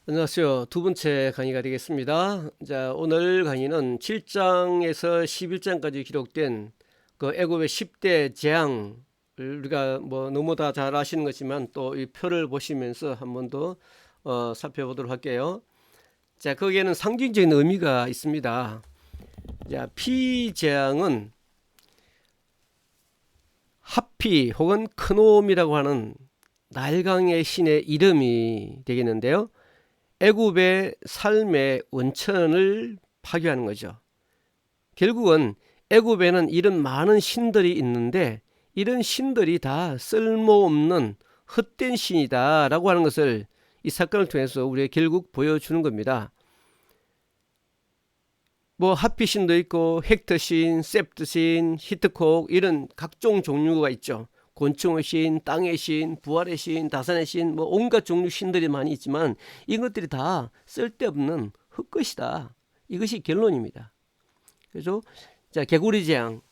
안녕하세요. 두 번째 강의가 되겠습니다. 자, 오늘 강의는 7장에서 11장까지 기록된 그 애굽의 10대 재앙을 우리가 뭐 너무 다 잘 아시는 것이지만 또 이 표를 보시면서 한 번 더 살펴보도록 할게요. 자, 거기에는 상징적인 의미가 있습니다. 자, 피재앙은 하피 혹은 크놈이라고 하는 날강의 신의 이름이 되겠는데요. 애굽의 삶의 원천을 파괴하는 거죠. 결국은 애굽에는 이런 많은 신들이 있는데 이런 신들이 다 쓸모없는 헛된 신이다라고 하는 것을 이 사건을 통해서 우리에게 결국 보여주는 겁니다. 뭐 하피신도 있고 헥터신, 셉트신, 히트콕 이런 각종 종류가 있죠. 곤충의 신, 땅의 신, 부활의 신, 다산의 신, 뭐 온갖 종류 신들이 많이 있지만 이것들이 다 쓸데없는 헛것이다. 이것이 결론입니다. 그래서 자, 개구리 재앙,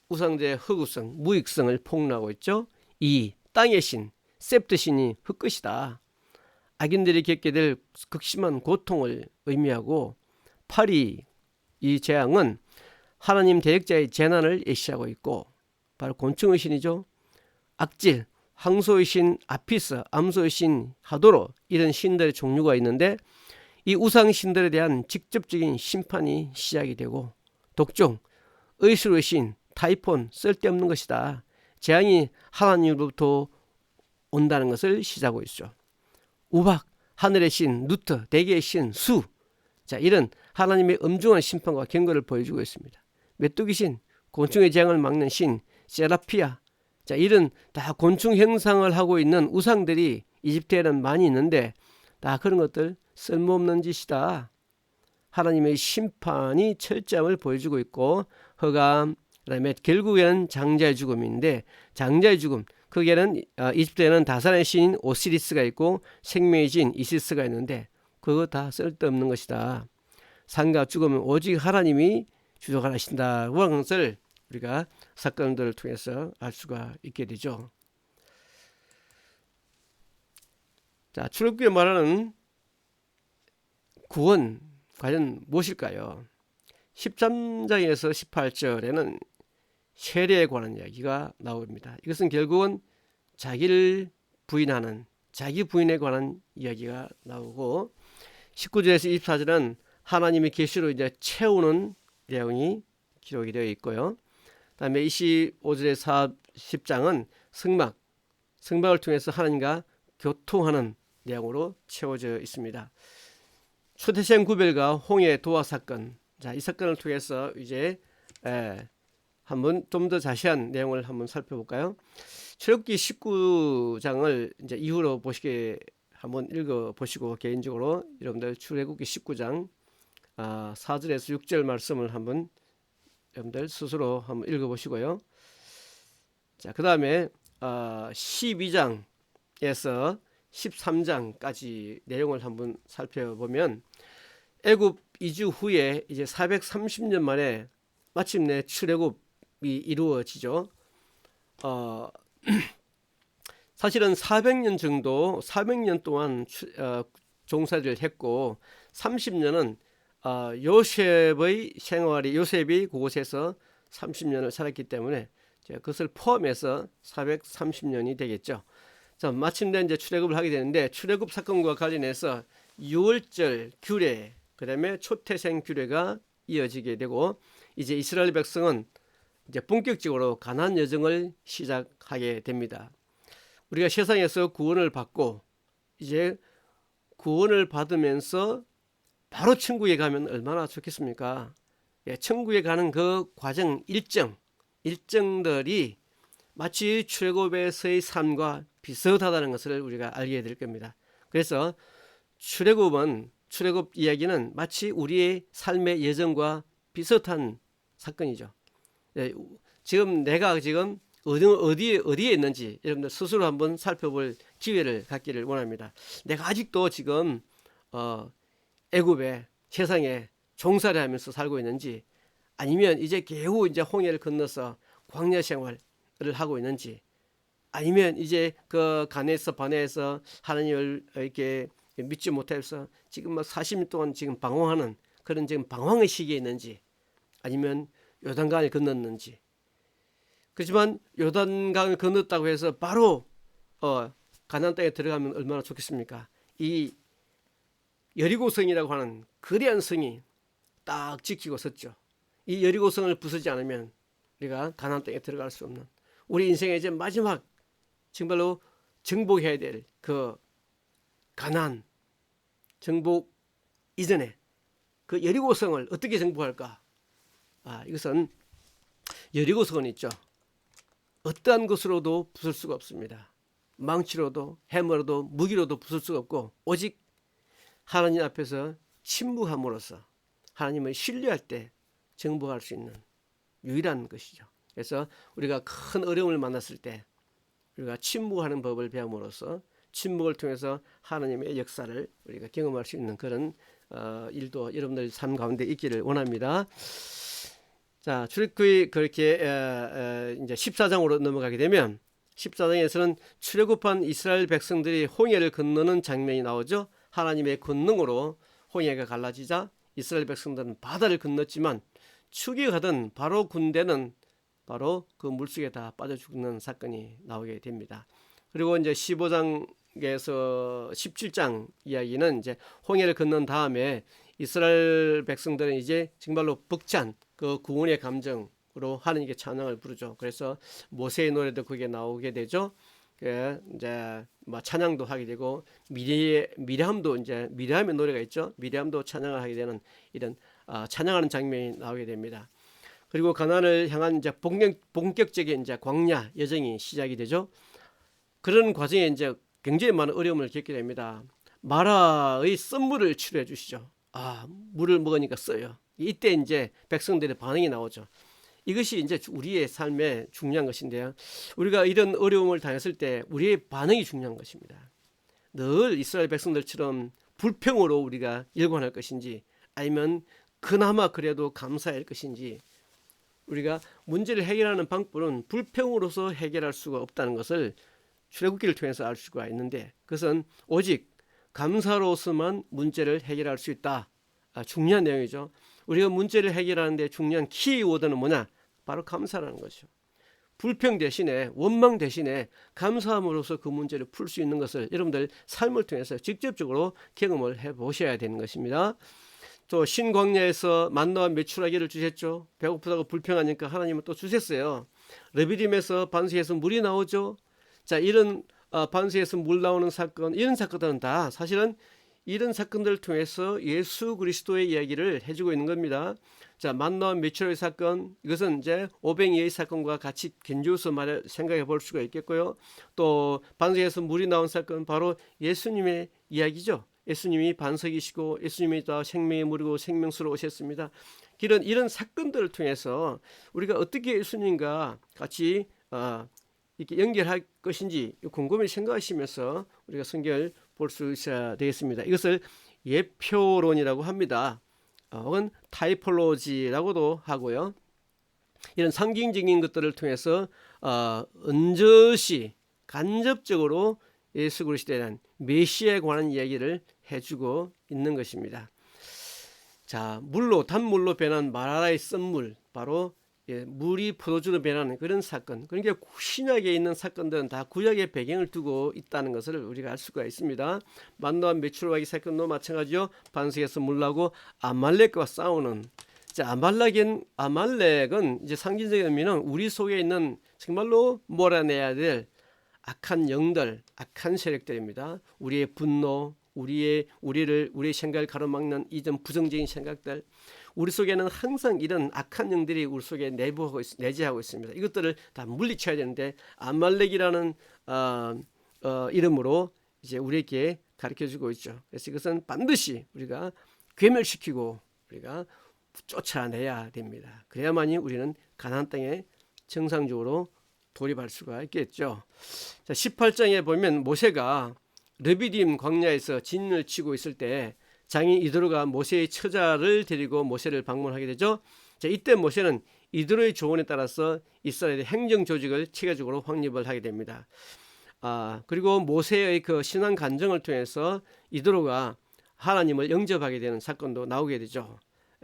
우상제 흑우성, 무익성을 폭로하고 있죠. 이 땅의 신, 셉트 신이 헛것이다. 악인들이 겪게 될 극심한 고통을 의미하고 8이 이 재앙은 하나님 대역자의 재난을 예시하고 있고 바로 곤충의 신이죠. 악질, 황소의 신 아피스, 암소의 신 하도로 이런 신들의 종류가 있는데 이 우상 신들에 대한 직접적인 심판이 시작이 되고 독종, 의수의 신 타이폰 쓸데없는 것이다. 재앙이 하나님으로부터 온다는 것을 시작하고 있죠. 우박, 하늘의 신 누트, 대기의 신 수. 자, 이런 하나님의 엄중한 심판과 경고를 보여주고 있습니다. 메뚜기 신, 곤충의 재앙을 막는 신 세라피아. 자, 이런 다 곤충 형상을 하고 있는 우상들이 이집트에는 많이 있는데 다 그런 것들 쓸모없는 짓이다. 하나님의 심판이 철저함을 보여주고 있고 흑암, 그다음에 결국에는 장자의 죽음인데 장자의 죽음 거기에는 이집트에는 다산의 신인 오시리스가 있고 생명의 신 이시스가 있는데 그거 다 쓸데없는 것이다. 삶과 죽음은 오직 하나님이 주도하신다고 하는 것을 우리가 사건들을 통해서 알 수가 있게 되죠. 자, 출애굽기에 말하는 구원 과연 무엇일까요? 13장에서 18절에는 세례에 관한 이야기가 나옵니다. 이것은 결국은 자기를 부인하는 자기 부인에 관한 이야기가 나오고 19절에서 24절은 하나님의 계시로 이제 채우는 내용이 기록이 되어 있고요. 다음에 25절에서 40장은 성막을 통해서 하나님과 교통하는 내용으로 채워져 있습니다. 초대생 구별과 홍해 도화 사건, 자, 이 사건을 통해서 이제 한번 좀 더 자세한 내용을 한번 살펴볼까요? 출애굽기 19장을 이제 이후로 보시게 한번 읽어 보시고 개인적으로 여러분들 출애굽기 19장 4절에서 6절 말씀을 한번 여러분들 스스로 한번 읽어 보시고요. 자, 그다음에 12장에서 13장까지 내용을 한번 살펴보면 애굽 이주 후에 이제 430년 만에 마침내 출애굽이 이루어지죠. 사실은 400년 동안 종살이를 했고 30년은 요셉의 생활이 요셉이 그곳에서 30년을 살았기 때문에 그것을 포함해서 430년이 되겠죠. 자, 마침내 이제 출애굽을 하게 되는데 출애굽 사건과 관련해서 유월절 규례, 그다음에 초태생 규례가 이어지게 되고 이제 이스라엘 백성은 이제 본격적으로 가나안 여정을 시작하게 됩니다. 우리가 세상에서 구원을 받고 이제 구원을 받으면서 바로 천국에 가면 얼마나 좋겠습니까? 예, 천국에 가는 그 과정 일정들이 마치 출애굽에서의 삶과 비슷하다는 것을 우리가 알게 될 겁니다. 그래서 출애굽 이야기는 마치 우리의 삶의 예정과 비슷한 사건이죠. 예, 지금 내가 지금 어디에 있는지 여러분들 스스로 한번 살펴볼 기회를 갖기를 원합니다. 내가 아직도 지금 애굽에 세상에 종살이 하면서 살고 있는지 아니면 이제 겨우 이제 홍해를 건너서 광야 생활을 하고 있는지 아니면 이제 그 가네에서 바네에서 하나님을 이렇게 믿지 못해서 지금 막 40일 동안 지금 방황하는 그런 지금 방황의 시기에 있는지, 아니면 요단강을 건넜는지. 그렇지만 요단강을 건넜다고 해서 바로 가나안 땅에 들어가면 얼마나 좋겠습니까? 이 여리고성이라고 하는 거대한 성이 딱 지키고 섰죠. 이 여리고성을 부수지 않으면 우리가 가나안 땅에 들어갈 수 없는, 우리 인생의 이제 마지막 정말로 정복해야 될 그 가나안 정복 이전에 그 여리고성을 어떻게 정복할까? 이것은 여리고성은 있죠. 어떠한 것으로도 부술 수가 없습니다. 망치로도 해머로도 무기로도 부술 수가 없고, 오직 하나님 앞에서 침묵함으로써 하나님을 신뢰할 때 정복할 수 있는 유일한 것이죠. 그래서 우리가 큰 어려움을 만났을 때 우리가 침묵하는 법을 배움으로써 침묵을 통해서 하나님의 역사를 우리가 경험할 수 있는 그런 일도 여러분들 삶 가운데 있기를 원합니다. 자, 출애굽기 그렇게 이제 14장으로 넘어가게 되면 14장에서는 출애굽한 이스라엘 백성들이 홍해를 건너는 장면이 나오죠. 하나님의 권능으로 홍해가 갈라지자 이스라엘 백성들은 바다를 건넜지만 축이 가던 바로 군대는 바로 그 물속에 다 빠져 죽는 사건이 나오게 됩니다. 그리고 이제 15장에서 17장 이야기는 이제 홍해를 건넌 다음에 이스라엘 백성들은 이제 정말로 벅찬 그 구원의 감정으로 하나님께 찬양을 부르죠. 그래서 모세의 노래도 거기에 나오게 되죠. 이제 뭐 찬양도 하게 되고, 미리암도 이제 미리암의 노래가 있죠. 미리암도 찬양을 하게 되는 이런 찬양하는 장면이 나오게 됩니다. 그리고 가나안을 향한 이제 본격적인 이제 광야 여정이 시작이 되죠. 그런 과정에 이제 굉장히 많은 어려움을 겪게 됩니다. 마라의 쓴물을 치료해 주시죠. 물을 먹으니까 써요. 이때 이제 백성들의 반응이 나오죠. 이것이 이제 우리의 삶에 중요한 것인데요. 우리가 이런 어려움을 당했을 때 우리의 반응이 중요한 것입니다. 늘 이스라엘 백성들처럼 불평으로 우리가 일관할 것인지, 아니면 그나마 그래도 감사할 것인지. 우리가 문제를 해결하는 방법은 불평으로서 해결할 수가 없다는 것을 출애굽기를 통해서 알 수가 있는데, 그것은 오직 감사로서만 문제를 해결할 수 있다. 중요한 내용이죠. 우리가 문제를 해결하는데 중요한 키워드는 뭐냐? 바로 감사라는 것이죠. 불평 대신에, 원망 대신에 감사함으로써 그 문제를 풀 수 있는 것을 여러분들 삶을 통해서 직접적으로 경험을 해보셔야 되는 것입니다. 또 신광야에서 만나와 메추라기를 주셨죠. 배고프다고 불평하니까 하나님은 또 주셨어요. 르비딤에서 반석에서 물이 나오죠. 자, 이런 반석에서 물 나오는 사건, 이런 사건들은 다 사실은 이런 사건들을 통해서 예수 그리스도의 이야기를 해주고 있는 겁니다. 자, 만나와 메추라기 사건, 이것은 이제 오병이의 사건과 같이 견주어서 생각해 볼 수가 있겠고요. 또 반석에서 물이 나온 사건, 바로 예수님의 이야기죠. 예수님이 반석이시고 예수님이 다 생명의 물이고 생명수로 오셨습니다. 이런 사건들을 통해서 우리가 어떻게 예수님과 같이 이렇게 연결할 것인지 곰곰이 생각하시면서 우리가 성경을 볼 수 있어야 되겠습니다. 이것을 예표론이라고 합니다. 혹은 타이폴로지라고도 하고요. 이런 상징적인 것들을 통해서 은젓이 간접적으로 예수 그리스도에 대한 메시아에 관한 이야기를 해주고 있는 것입니다. 자, 단물로 변한 마라의 쓴물, 바로 물이 포도주로 변하는 그런 사건. 그러니까 신약에 있는 사건들은 다 구약의 배경을 두고 있다는 것을 우리가 알 수가 있습니다. 만나와 메추라기 사건도 마찬가지요. 반석에서 물 나고 아말렉과 싸우는. 자, 아말렉은 이제 상징적인 의미는 우리 속에 있는 정말로 몰아내야 될 악한 영들, 악한 세력들입니다. 우리의 분노, 우리의 생각을 가로막는 이런 부정적인 생각들, 우리 속에는 항상 이런 악한 영들이 우리 속에 내재하고 있습니다. 이것들을 다 물리쳐야 되는데, 아말렉이라는 이름으로 이제 우리에게 가르쳐주고 있죠. 그래서 이것은 반드시 우리가 괴멸시키고 우리가 쫓아내야 됩니다. 그래야만이 우리는 가나안 땅에 정상적으로 돌입할 수가 있겠죠. 자, 18장에 보면 모세가 르비딤 광야에서 진을 치고 있을 때 장인 이드로가 모세의 처자를 데리고 모세를 방문하게 되죠. 자, 이때 모세는 이드로의 조언에 따라서 이스라엘의 행정 조직을 체계적으로 확립을 하게 됩니다. 그리고 모세의 그 신앙 간증을 통해서 이드로가 하나님을 영접하게 되는 사건도 나오게 되죠.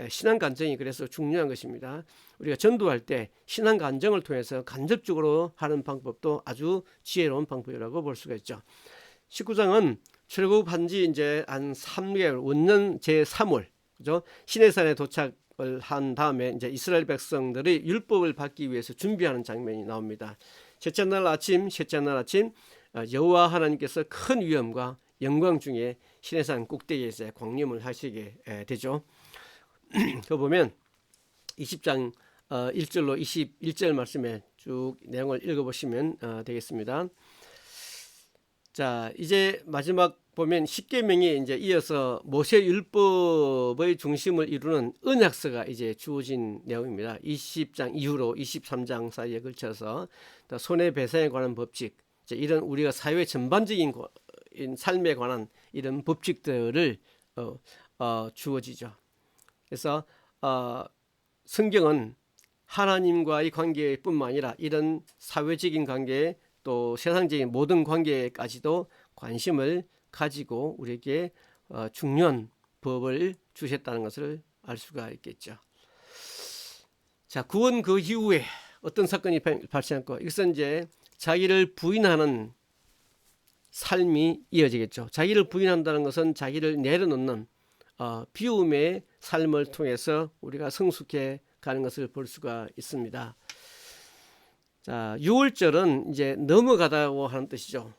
신앙 간증이 그래서 중요한 것입니다. 우리가 전도할 때 신앙 간증을 통해서 간접적으로 하는 방법도 아주 지혜로운 방법이라고 볼 수가 있죠. 19장은 출애굽한 지 이제 한 3개월, 원년 제3월, 그죠? 시내산에 도착을 한 다음에 이제 이스라엘 백성들이 율법을 받기 위해서 준비하는 장면이 나옵니다. 셋째 날 아침 여호와 하나님께서 큰 위엄과 영광 중에 시내산 꼭대기에서 광림을 하시게 되죠. 그 보면 20장 1절로 21절 말씀에 쭉 내용을 읽어보시면 되겠습니다. 자, 이제 마지막 보면 십계명이 이제 이어서 모세 율법의 중심을 이루는 언약서가 이제 주어진 내용입니다. 20장 이후로 23장 사이에 걸쳐서 손해배상에 관한 법칙, 이런 우리가 사회 전반적인 삶에 관한 이런 법칙들을 주어지죠. 그래서 성경은 하나님과의 관계뿐만 아니라 이런 사회적인 관계 또 세상적인 모든 관계까지도 관심을 가지고 우리에게 중요한 법을 주셨다는 것을 알 수가 있겠죠. 자, 구원 그 이후에 어떤 사건이 발생했고, 이것은 이제 자기를 부인하는 삶이 이어지겠죠. 자기를 부인한다는 것은 자기를 내려놓는 비움의 삶을 통해서 우리가 성숙해 가는 것을 볼 수가 있습니다. 자, 6월절은 이제 넘어가다고 하는 뜻이죠.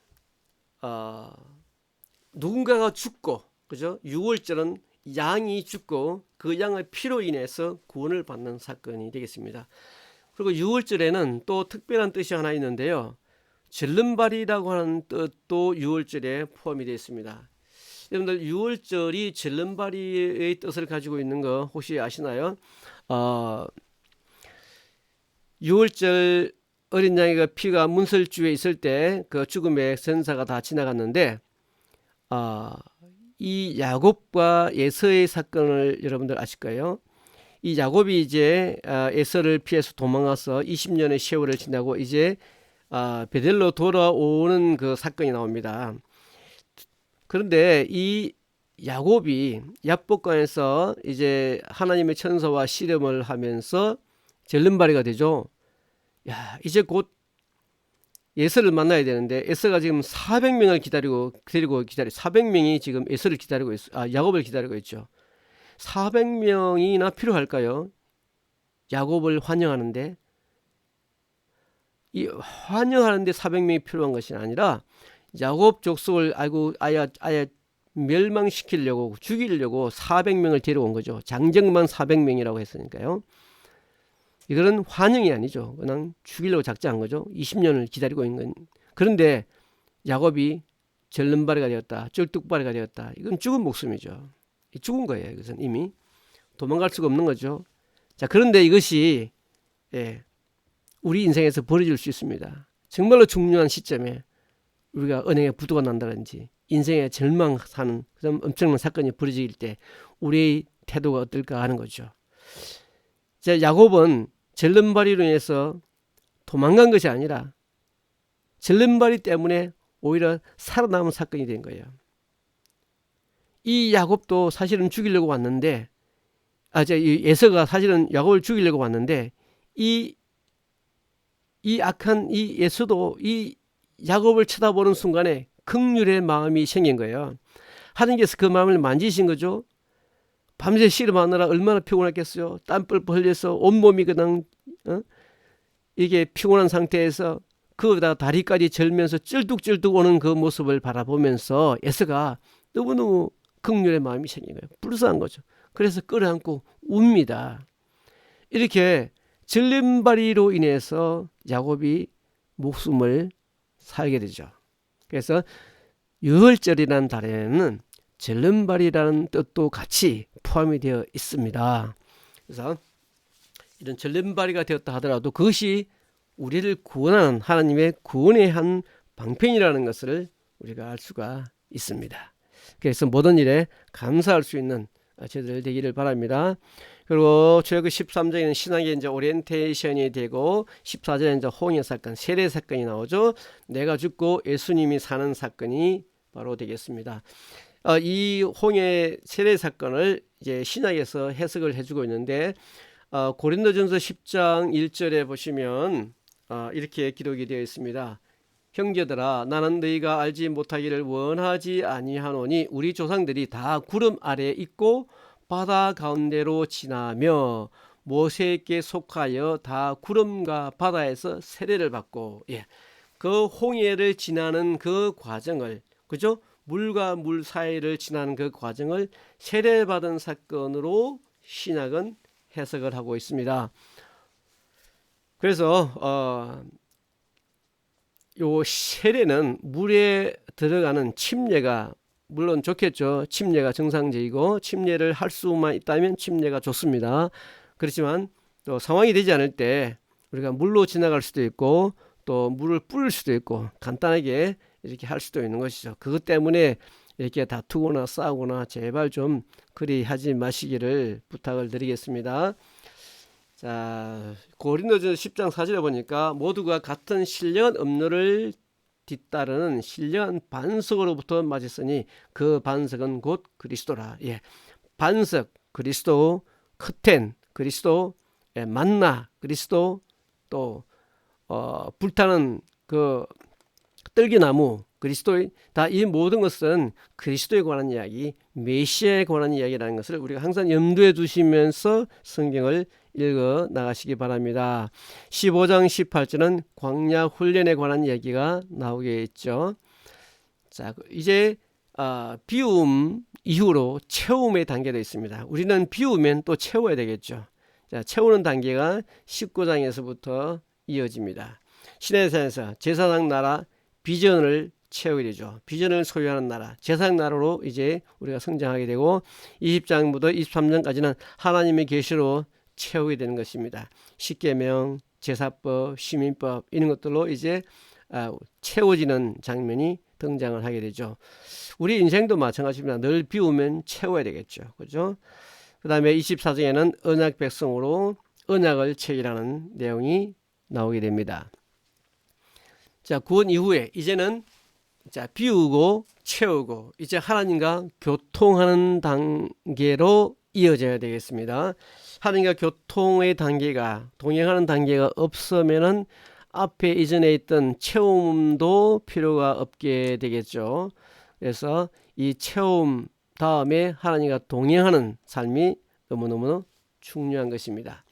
누군가가 죽고, 그죠? 6월절은 양이 죽고 그 양의 피로 인해서 구원을 받는 사건이 되겠습니다. 그리고 6월절에는 또 특별한 뜻이 하나 있는데요. 절름발이라고 하는 뜻도 6월절에 포함이 되어 있습니다. 여러분들 6월절이 절름발이의 뜻을 가지고 있는 거 혹시 아시나요? 6월절 어린 양이가 피가 문설주에 있을 때 그 죽음의 전사가 다 지나갔는데 이 야곱과 에서의 사건을 여러분들 아실 거예요. 이 야곱이 이제 에서를 피해서 도망가서 20년의 세월을 지나고 이제 베델로 돌아오는 그 사건이 나옵니다. 그런데 이 야곱이 야복강에서 이제 하나님의 천사와 씨름을 하면서 절름발이가 되죠. 야, 이제 곧 에서를 만나야 되는데 에서가 지금 400명을 기다리고 400명이 지금 에서를 기다리고 야곱을 기다리고 있죠. 400명이나 필요할까요? 야곱을 환영하는데, 이 환영하는데 400명이 필요한 것이 아니라 야곱 족속을 아예 멸망시키려고 죽이려고 400명을 데려온 거죠. 장정만 400명이라고 했으니까요. 이거는 환영이 아니죠. 그냥 죽이려고 작정한 거죠. 20년을 기다리고 있는 건. 그런데 야곱이 절름발이가 되었다, 쩔뚝발이가 되었다. 이건 죽은 목숨이죠. 죽은 거예요. 이것은 이미 도망갈 수가 없는 거죠. 자, 그런데 이것이 우리 인생에서 벌어질 수 있습니다. 정말로 중요한 시점에 우리가 은행에 부도가 난다든지 인생에 절망하는 그런 엄청난 사건이 벌어질 때 우리의 태도가 어떨까 하는 거죠. 자, 야곱은 절름발이로 인해서 도망간 것이 아니라 절름발이 때문에 오히려 살아남은 사건이 된 거예요. 이 야곱도 사실은 죽이려고 왔는데, 이 에서가 사실은 야곱을 죽이려고 왔는데, 이 악한 이 에서도 이 야곱을 쳐다보는 순간에 긍휼의 마음이 생긴 거예요. 하나님께서 그 마음을 만지신 거죠. 밤새 씨름하느라 얼마나 피곤했겠어요. 땀 뻘뻘 흘려서 온몸이 그냥 이게 피곤한 상태에서 그거다 다리까지 절면서 쩔뚝쩔뚝 오는 그 모습을 바라보면서 에서가 너무너무 긍휼의 마음이 생긴 거예요. 불쌍한 거죠. 그래서 끌어안고 웁니다. 이렇게 절름발이로 인해서 야곱이 목숨을 살게 되죠. 그래서 유월절이라는 달에는 절름발이라는 뜻도 같이 포함이 되어 있습니다. 그래서 이런 절름발이가 되었다 하더라도 그것이 우리를 구원하는 하나님의 구원의 한 방편이라는 것을 우리가 알 수가 있습니다. 그래서 모든 일에 감사할 수 있는 저희들 되기를 바랍니다. 그리고 출애굽 13장에는 신학의 이제 오리엔테이션이 되고 14절에 이제 홍해 사건, 세례 사건이 나오죠. 내가 죽고 예수님이 사는 사건이 바로 되겠습니다. 이 홍해 세례 사건을 이제 신학에서 해석을 해주고 있는데 고린도전서 10장 1절에 보시면 이렇게 기록이 되어 있습니다. 형제들아 나는 너희가 알지 못하기를 원하지 아니하노니 우리 조상들이 다 구름 아래에 있고 바다 가운데로 지나며 모세에게 속하여 다 구름과 바다에서 세례를 받고 그 홍해를 지나는 그 과정을 그죠? 물과 물 사이를 지나는 그 과정을 세례받은 사건으로 신학은 해석을 하고 있습니다. 그래서 요 세례는 물에 들어가는 침례가 물론 좋겠죠. 침례가 정상적이고 침례를 할 수만 있다면 침례가 좋습니다. 그렇지만 또 상황이 되지 않을 때 우리가 물로 지나갈 수도 있고 또 물을 뿌릴 수도 있고 간단하게 이렇게 할 수도 있는 것이죠. 그것 때문에 이렇게 다투거나 싸우거나 제발 좀 그리 하지 마시기를 부탁을 드리겠습니다. 자, 고린도전서 10장 4절에 보니까 모두가 같은 신령한 음료를 뒤따르는 신령한 반석으로부터 맞았으니 그 반석은 곧 그리스도라. 반석 그리스도, 크텐 그리스도, 만나 그리스도, 또 불타는 그 떨기나무 그리스도의 다 이 모든 것은 그리스도에 관한 이야기, 메시아에 관한 이야기라는 것을 우리가 항상 염두에 두시면서 성경을 읽어 나가시기 바랍니다. 15장 18절은 광야 훈련에 관한 이야기가 나오게 있죠. 자, 이제 비움 이후로 채움의 단계도 있습니다. 우리는 비우면 또 채워야 되겠죠. 자, 채우는 단계가 19장에서부터 이어집니다. 시내산에서 제사장 나라 비전을 채우게 되죠. 비전을 소유하는 나라, 제사장 나라로 이제 우리가 성장하게 되고 20장부터 23장까지는 하나님의 계시로 채우게 되는 것입니다. 십계명, 제사법, 시민법 이런 것들로 이제 채워지는 장면이 등장을 하게 되죠. 우리 인생도 마찬가지입니다. 늘 비우면 채워야 되겠죠. 그죠? 그 다음에 24장에는 언약 백성으로 언약을 체결하는 내용이 나오게 됩니다. 자, 구원 이후에 이제는 비우고 채우고 이제 하나님과 교통하는 단계로 이어져야 되겠습니다. 하나님과 교통의 단계가 동행하는 단계가 없으면은 앞에 이전에 있던 채움도 필요가 없게 되겠죠. 그래서 이 채움 다음에 하나님과 동행하는 삶이 너무너무 중요한 것입니다.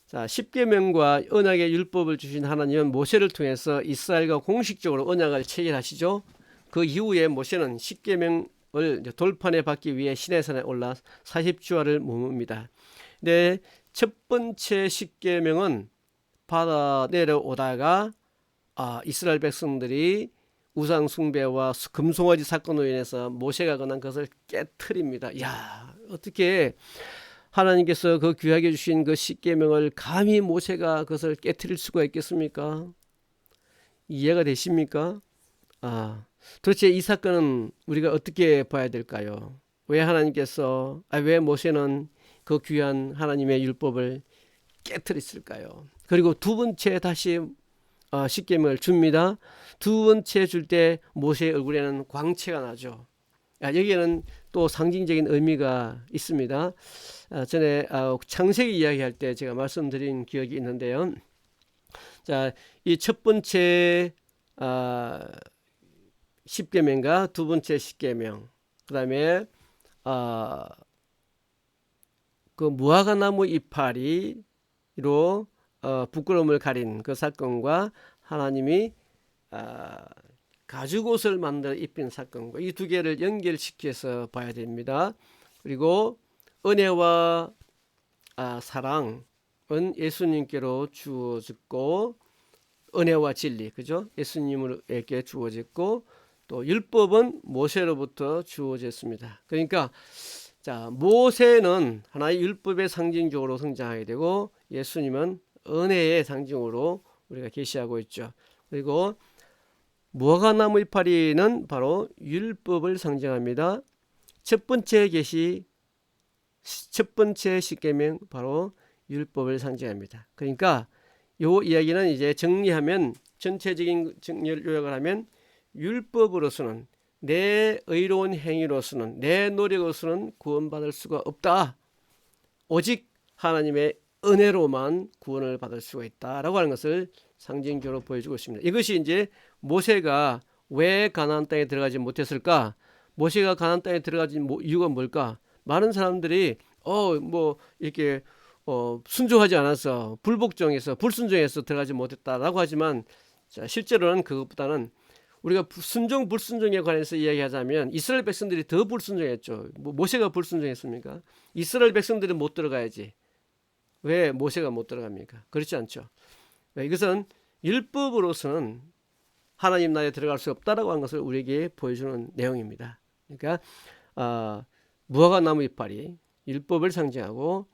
자, 십계명과 언약의 율법을 주신 하나님은 모세를 통해서 이스라엘과 공식적으로 언약을 체결하시죠. 그 이후에 모세는 십계명을 돌판에 받기 위해 시내산에 올라 40주화를 머뭅니다. 네, 첫 번째 십계명은 바다 내려오다가 이스라엘 백성들이 우상 숭배와 금송아지 사건으로 인해서 모세가 건한 것을 깨트립니다. 야, 어떻게 하나님께서 그 귀하게 주신 그 십계명을 감히 모세가 그것을 깨트릴 수가 있겠습니까? 이해가 되십니까? 도대체 이 사건은 우리가 어떻게 봐야 될까요? 왜 하나님께서 왜 모세는 그 귀한 하나님의 율법을 깨트렸을까요? 그리고 두 번째 다시 십계명을 줍니다. 두 번째 줄 때 모세의 얼굴에는 광채가 나죠. 여기에는 또 상징적인 의미가 있습니다. 전에 창세기 이야기할 때 제가 말씀드린 기억이 있는데요. 자, 이 첫 번째 십계명과 두 번째 십계명, 그 다음에 그 무화과나무 이파리로 부끄러움을 가린 그 사건과 하나님이 가죽옷을 만들어 입힌 사건과 이 두 개를 연결시켜서 봐야 됩니다. 그리고 은혜와 사랑은 예수님께로 주어졌고 은혜와 진리, 그죠? 예수님에게 주어졌고 또 율법은 모세로부터 주어졌습니다. 그러니까 자, 모세는 하나의 율법의 상징적으로 성장하게 되고 예수님은 은혜의 상징으로 우리가 계시하고 있죠. 그리고 무화과나무 이파리는 바로 율법을 상징합니다. 첫 번째 계시 첫 번째 십계명 바로 율법을 상징합니다. 그러니까 요 이야기는 이제 정리하면 전체적인 정리를 요약을 하면 율법으로서는 내 의로운 행위로서는 내 노력으로서는 구원받을 수가 없다. 오직 하나님의 은혜로만 구원을 받을 수가 있다라고 하는 것을 상징적으로 보여주고 있습니다. 이것이 이제 모세가 왜 가나안 땅에 들어가지 못했을까? 모세가 가나안 땅에 들어가지 이유가 뭘까? 많은 사람들이 뭐 이렇게 순종하지 않아서 불복종해서 불순종해서 들어가지 못했다라고 하지만 자, 실제로는 그것보다는 우리가 순종 불순종에 관해서 이야기하자면 이스라엘 백성들이 더 불순종했죠. 모세가 불순종했습니까? 이스라엘 백성들은 못 들어가야지. 왜 모세가 못 들어갑니까? 그렇지 않죠. 이것은 율법으로서는 하나님 나라에 들어갈 수 없다라고 하는 것을 우리에게 보여주는 내용입니다. 그러니까 무화과 나무 이파리 율법을 상징하고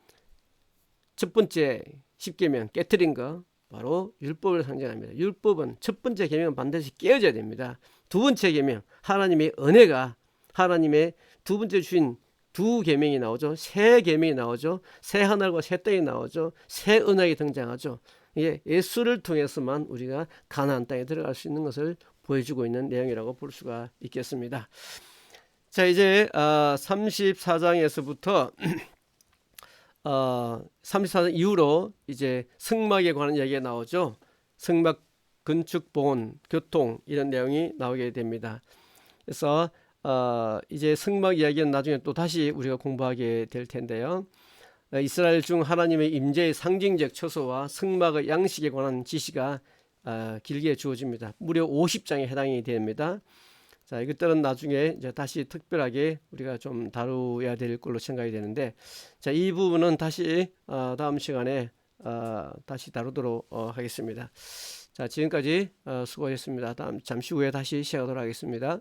첫 번째 십계명 깨트린 거 바로 율법을 상징합니다. 율법은 첫 번째 계명은 반드시 깨어져야 됩니다. 두 번째 계명 하나님의 은혜가 하나님의 두 번째 주신 두 계명이 나오죠. 새 계명이 나오죠. 새 하늘과 새 땅이 나오죠. 새 언약이 등장하죠. 이게 예수를 통해서만 우리가 가나안 땅에 들어갈 수 있는 것을 보여주고 있는 내용이라고 볼 수가 있겠습니다. 자, 이제 34장에서부터 34장 이후로 이제 성막에 관한 이야기가 나오죠. 성막 건축, 봉헌, 교통 이런 내용이 나오게 됩니다. 그래서 이제 성막 이야기는 나중에 또 다시 우리가 공부하게 될 텐데요. 이스라엘 중 하나님의 임재의 상징적 처소와 성막의 양식에 관한 지시가 길게 주어집니다. 무려 50장에 해당이 됩니다. 자, 이것들은 나중에 이제 다시 특별하게 우리가 좀 다루어야 될 걸로 생각이 되는데, 자, 이 부분은 다시 다음 시간에 다시 다루도록 하겠습니다. 자, 지금까지 수고하셨습니다. 잠시 후에 다시 시작하도록 하겠습니다.